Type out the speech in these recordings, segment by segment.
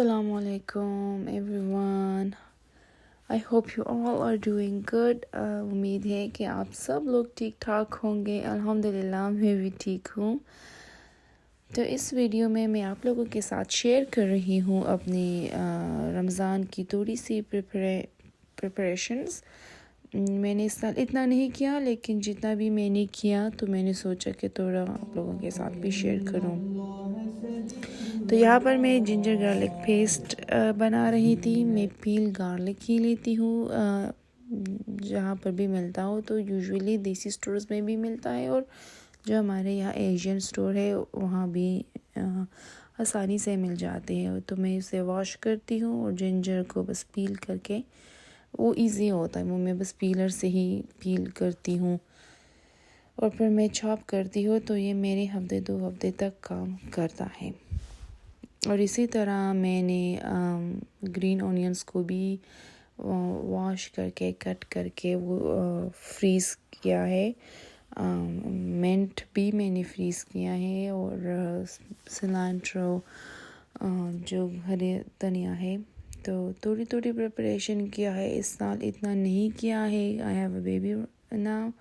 Assalamu alaikum everyone. I hope you all are doing good. उम्मीद है कि आप सब लोग ठीक ठाक होंगे। अल्हम्दुलिल्लाह मैं भी ठीक हूँ। तो इस वीडियो में मैं आप लोगों के साथ शेयर कर रही हूँ अपनी रमज़ान की थोड़ी सी प्रिपरेशंस। मैंने इस साल इतना नहीं किया, लेकिन जितना भी मैंने किया तो मैंने सोचा कि थोड़ा आप लोगों के साथ भी शेयर करूँ। तो यहाँ पर मैं जिंजर गार्लिक पेस्ट बना रही थी। मैं पील गार्लिक ही लेती हूँ, जहाँ पर भी मिलता हो। तो यूजुअली देसी स्टोर्स में भी मिलता है, और जो हमारे यहाँ एशियन स्टोर है वहाँ भी आसानी से मिल जाते हैं। तो मैं इसे वॉश करती हूँ और जिंजर को बस पील करके, वो इजी होता है, वो मैं बस पीलर से ही पील करती हूँ और फिर मैं चॉप करती हूँ। तो ये मेरे हफ्ते 2 हफ्ते तक काम करता है। और इसी तरह मैंने ग्रीन ऑनियंस को भी वॉश करके कट करके वो फ्रीज़ किया है। मिंट भी मैंने फ्रीज़ किया है, और सिलेंट्रो जो हरे धनिया है। तो थोड़ी थोड़ी प्रिपरेशन किया है इस साल, इतना नहीं किया है। I have a baby now,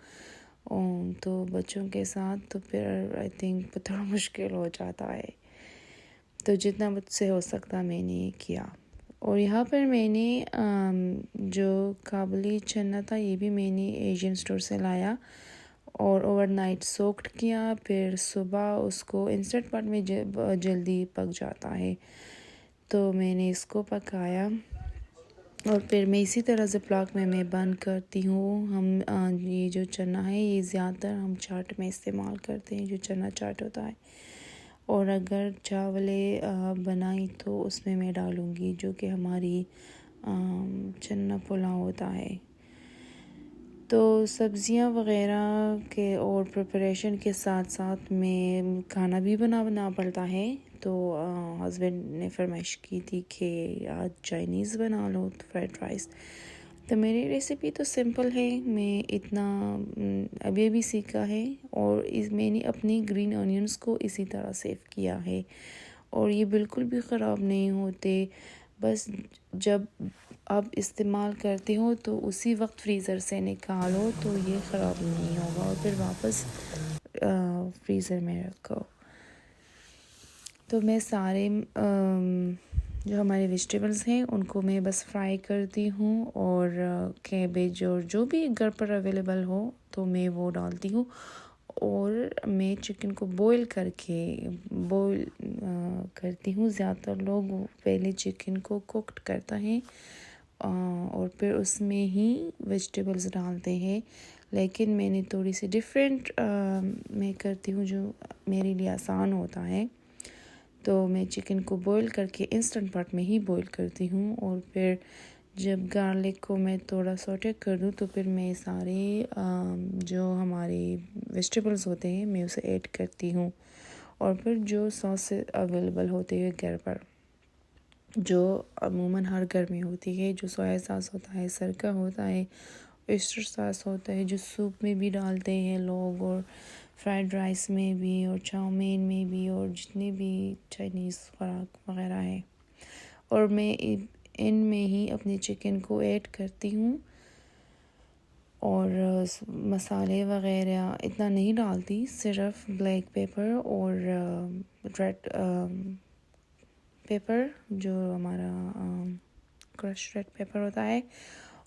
तो बच्चों के साथ तो फिर आई थिंक थोड़ा मुश्किल हो जाता है। तो जितना मुझसे हो सकता मैंने किया। और यहाँ पर मैंने जो काबुली चना था, ये भी मैंने एशियन स्टोर से लाया और ओवरनाइट सोक्ड किया। फिर सुबह उसको इंस्टेंट पॉट में जल्दी पक जाता है, तो मैंने इसको पकाया। और फिर मैं इसी तरह से ब्लॉक में मैं बंद करती हूँ। हम ये जो चना है ये ज़्यादातर हम चाट में इस्तेमाल करते हैं, जो चना चाट होता है। और अगर चावले बनाई तो उसमें मैं डालूँगी जो कि हमारी चना पुलाव होता है। तो सब्ज़ियाँ वग़ैरह के और प्रिपरेशन के साथ साथ में खाना भी बनाना पड़ता है। तो हस्बैंड ने फरमाइश की थी कि आज चाइनीज़ बना लो, तो फ्राइड राइस। तो मेरी रेसिपी तो सिंपल है, मैं इतना अभी अभी सीखा है। और मैंने अपनी ग्रीन ऑनियंस को इसी तरह सेव किया है, और ये बिल्कुल भी ख़राब नहीं होते। बस जब आप इस्तेमाल करते हो तो उसी वक्त फ्रीज़र से निकालो, तो ये ख़राब नहीं होगा, और फिर वापस फ्रीज़र में रखो। तो मैं सारे जो हमारे वेजिटेबल्स हैं उनको मैं बस फ्राई करती हूँ, और कैबेज और जो भी घर पर अवेलेबल हो तो मैं वो डालती हूँ। और मैं चिकन को बॉईल करती हूँ। ज़्यादातर लोग पहले चिकन को कुक्ड करता है और फिर उसमें ही वेजिटेबल्स डालते हैं, लेकिन मैंने थोड़ी सी डिफरेंट मैं करती हूँ, जो मेरे लिए आसान होता है। तो मैं चिकन को बॉईल करके इंस्टेंट पॉट में ही बॉईल करती हूँ, और फिर जब गार्लिक को मैं थोड़ा सॉटे कर दूँ तो फिर मैं सारे जो हमारे वेजिटेबल्स होते हैं मैं उसे ऐड करती हूँ। और फिर जो सॉस अवेलेबल होते हैं घर पर, जो अमूमन हर घर में होती है, जो सोया सॉस होता है, सरका होता है, ऑयस्टर सॉस होता है, जो सूप में भी डालते हैं लोग, और फ्राइड राइस में भी, और चाउमीन में भी, और जितने भी चाइनीज़ खुराक वगैरह है। और मैं इनमें ही अपने चिकन को ऐड करती हूँ, और मसाले वगैरह इतना नहीं डालती, सिर्फ ब्लैक पेपर और रेड पेपर, जो हमारा क्रश रेड पेपर होता है,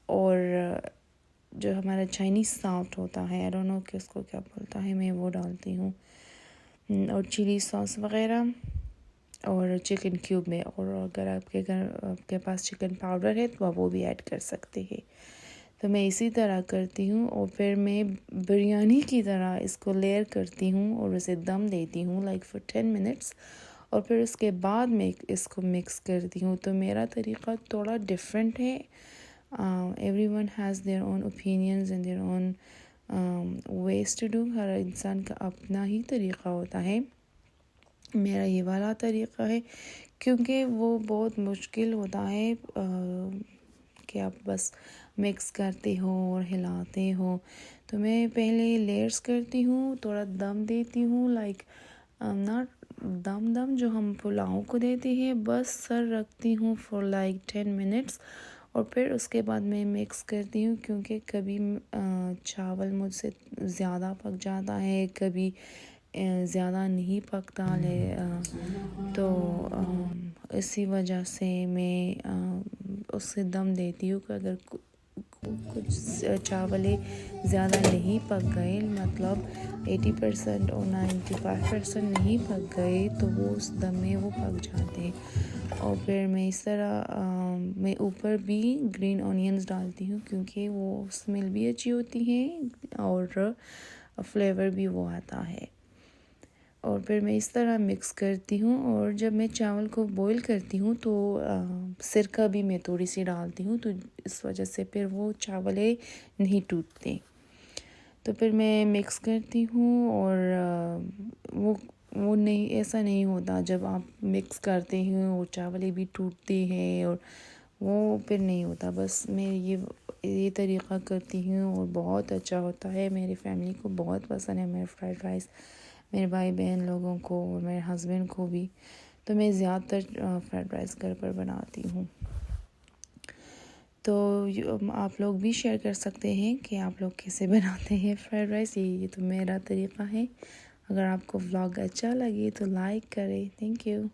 और जो हमारा चाइनीज़ सॉल्ट होता है, आई डोंट नो कि उसको क्या बोलता है, मैं वो डालती हूँ, और चिली सॉस वगैरह, और चिकन क्यूब में। और अगर आपके पास चिकन पाउडर है तो आप वो भी ऐड कर सकते हैं। तो मैं इसी तरह करती हूँ, और फिर मैं बिरयानी की तरह इसको लेयर करती हूँ और उसे दम देती हूँ लाइक फॉर 10 मिनट्स, और फिर उसके बाद मैं इसको मिक्स करती हूँ। तो मेरा तरीक़ा थोड़ा डिफरेंट है। Everyone has their own opinions and their own ways to do. हर इंसान का अपना ही तरीक़ा होता है। मेरा ये वाला तरीक़ा है, क्योंकि वो बहुत मुश्किल होता है कि आप बस मिक्स करते हो और हिलाते हो। तो मैं पहले लेयर्स करती हूँ, थोड़ा दम देती हूँ, लाइक नॉट दम जो हम पुलाव को देते हैं, बस सर रखती हूँ फॉर लाइक 10 मिनट्स और फिर उसके बाद मैं मिक्स करती हूँ, क्योंकि कभी चावल मुझसे ज़्यादा पक जाता है, कभी ज़्यादा नहीं पकता तो इसी वजह से मैं उससे दम देती हूँ कि अगर कुछ चावलें ज़्यादा नहीं पक गए, मतलब 80% और 95% नहीं पक गए, तो वो उस दम में वो पक जाते हैं। और फिर मैं इस तरह मैं ऊपर भी ग्रीन ऑनियंस डालती हूँ, क्योंकि वो स्मेल भी अच्छी होती है और फ्लेवर भी वो आता है। और फिर मैं इस तरह मिक्स करती हूँ, और जब मैं चावल को बॉईल करती हूँ तो सिरका भी मैं थोड़ी सी डालती हूँ, तो इस वजह से फिर वो चावलें नहीं टूटते। तो फिर मैं मिक्स करती हूँ, और वो नहीं, ऐसा नहीं होता जब आप मिक्स करते हैं और चावलें भी टूटते हैं, और वो फिर नहीं होता। बस मैं ये तरीक़ा करती हूँ और बहुत अच्छा होता है। मेरी फैमिली को बहुत पसंद है मेरा फ्राइड राइस, मेरे भाई बहन लोगों को और मेरे हस्बैंड को भी। तो मैं ज़्यादातर फ्राइड राइस घर पर बनाती हूँ। तो आप लोग भी शेयर कर सकते हैं कि आप लोग कैसे बनाते हैं फ्राइड राइस। ये तो मेरा तरीक़ा है। अगर आपको व्लॉग अच्छा लगे तो लाइक करें। Thank you.